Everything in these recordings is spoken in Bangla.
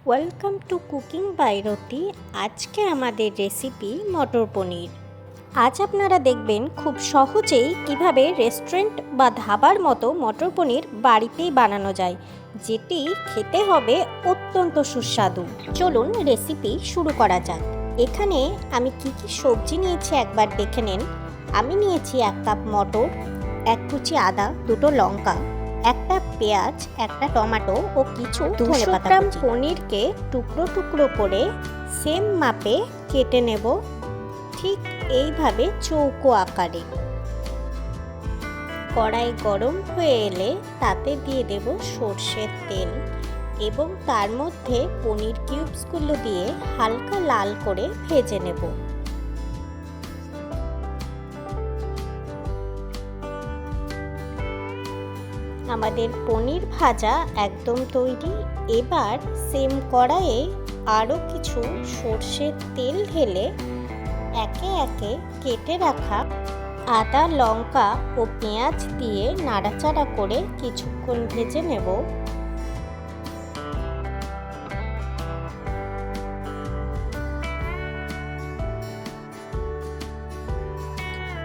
ওয়েলকাম টু কুকিং বাই রতি। আজকে আমাদের রেসিপি মটর পনির। আজ আপনারা দেখবেন খুব সহজেই কিভাবে রেস্টুরেন্ট বা ধাবার মতো মটর পনির বাড়িতেই বানানো যায়, যেটি খেতে হবে অত্যন্ত সুস্বাদু। চলুন রেসিপি শুরু করা যাক। এখানে আমি কি সবজি নিয়েছি একবার দেখে নেন। আমি নিয়েছি 1 কাপ মটর, 1 কুচি আদা, 2টো লঙ্কা, একটা পেঁয়াজ, একটা টমেটো ও কিছু 200 গ্রাম পনিরকে টুকরো টুকরো করে সেম মাপে কেটে নেব, ঠিক এইভাবে চৌকো আকারে। কড়াই গরম হয়ে এলে তাতে দিয়ে দেব সর্ষের তেল এবং তার মধ্যে পনির কিউবসগুলো দিয়ে হালকা লাল করে ভেজে নেব। আমাদের পনির ভাজা একদম তৈরি। এবার সেম কড়াইয়ে আরও কিছু সর্ষের তেল ঢেলে একে একে কেটে রাখা আদা, লঙ্কা ও পেঁয়াজ দিয়ে নাড়াচাড়া করে কিছুক্ষণ ভেজে নেব।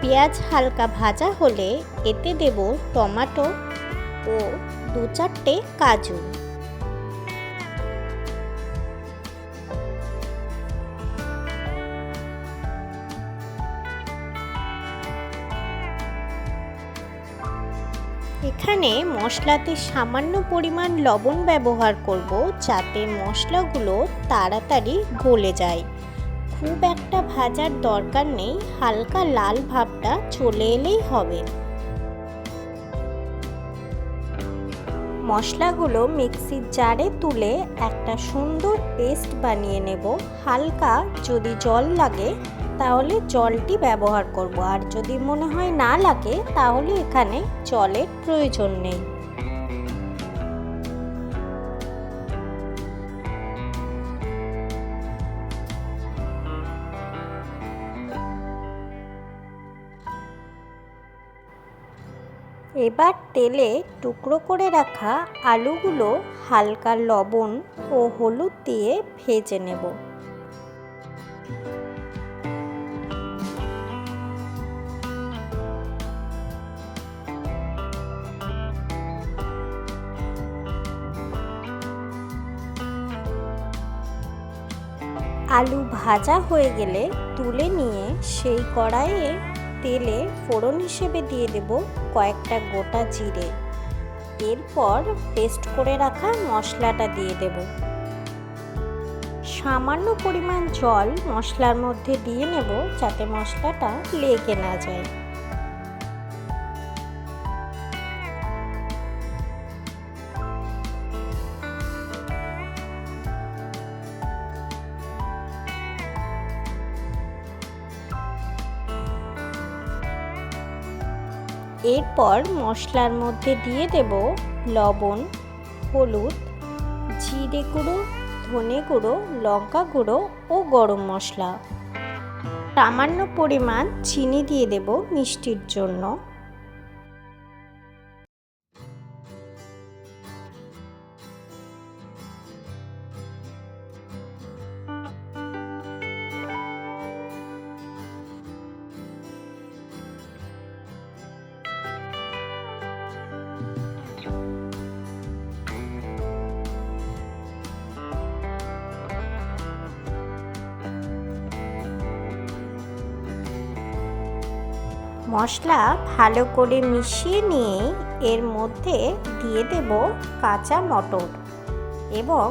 পেঁয়াজ হালকা ভাজা হলে এতে দেব টমেটো ও 2-4টে কাজু। এখানে মশলাতে সামান্য পরিমাণ লবণ ব্যবহার করব, যাতে মশলাগুলো তাড়াতাড়ি গলে যায়। খুব একটা ভাজার দরকার নেই, হালকা লাল ভাবটা চলে এলেই হবে। মশলাগুলো মিক্সির জারে তুলে একটা সুন্দর পেস্ট বানিয়ে নেব। হালকা যদি জল লাগে তাহলে জলটি ব্যবহার করব, আর যদি মনে হয় না লাগে তাহলে এখানে জলের প্রয়োজন নেই। এবার তেলে টুকরো করে রাখা আলুগুলো হালকা লবণ ও হলুদ দিয়ে ভেজে নেব। আলু ভাজা হয়ে গেলে তুলে নিয়ে সেই কড়াইয়ে তেলে ফোড়ন হিসেবে দিয়ে দেব কয়েকটা গোটা জিরে। এরপর পেস্ট করে রাখা মশলাটা দিয়ে দেব। সামান্য পরিমাণ জল মশলার মধ্যে দিয়ে নেব, যাতে মশলাটা লেগে না যায়। এরপর মশলার মধ্যে দিয়ে দেব লবণ, হলুদ, জিরে গুঁড়ো, ধনে গুঁড়ো, লঙ্কা গুঁড়ো ও গরম মশলা। সামান্য পরিমাণ চিনি দিয়ে দেব মিষ্টির জন্য। মশলা ভালো করে মিশিয়ে নিয়ে এর মধ্যে দিয়ে দেব কাঁচা মটর এবং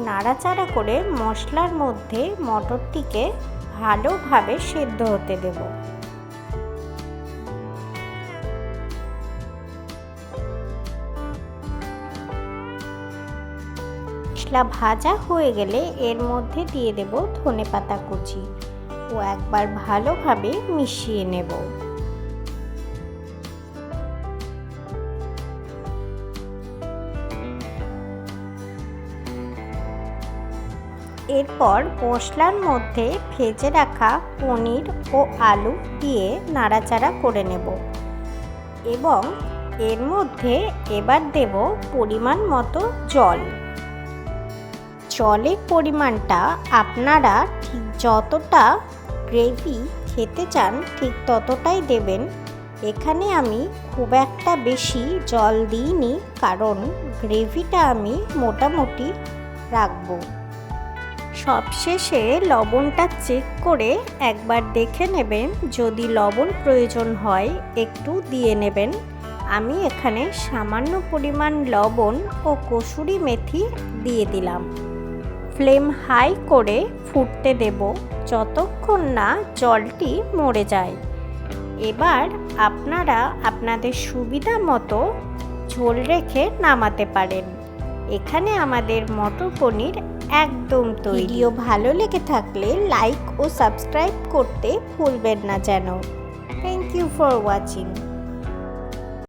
নাড়াচাড়া করে মশলার মধ্যে মটরটিকে ভালোভাবে সেদ্ধ হতে দেব। মশলা ভাজা হয়ে গেলে এর মধ্যে দিয়ে দেব ধনেপাতা কুচি ও একবার ভালোভাবে মিশিয়ে নেব। এরপর মশলার মধ্যে ভেজে রাখা পনির ও আলু দিয়ে নাড়াচাড়া করে নেব এবং এর মধ্যে এবার দেব পরিমাণ মতো জল। জলের পরিমাণটা আপনারা ঠিক যতটা গ্রেভি খেতে চান ঠিক ততটাই দেবেন। এখানে আমি খুব একটা বেশি জল দিইনি, কারণ গ্রেভিটা আমি মোটামুটি রাখবো। সবশেষে লবণটা চেক করে একবার দেখে নেবেন, যদি লবণ প্রয়োজন হয় একটু দিয়ে নেবেন। আমি এখানে সামান্য পরিমাণ লবণ ও কসুরি মেথি দিয়ে দিলাম। ফ্লেম হাই করে ফুটতে দেব যতক্ষণ না জলটি মরে যায়। এবার আপনারা আপনাদের সুবিধা মতো ঝোল রেখে নামাতে পারেন। এখানে আমাদের মটর পনির একদম তৈরি। ভিডিও ভালো লেগে থাকলে লাইক ও সাবস্ক্রাইব করতে ভুলবেন না যেন। Thank you for watching.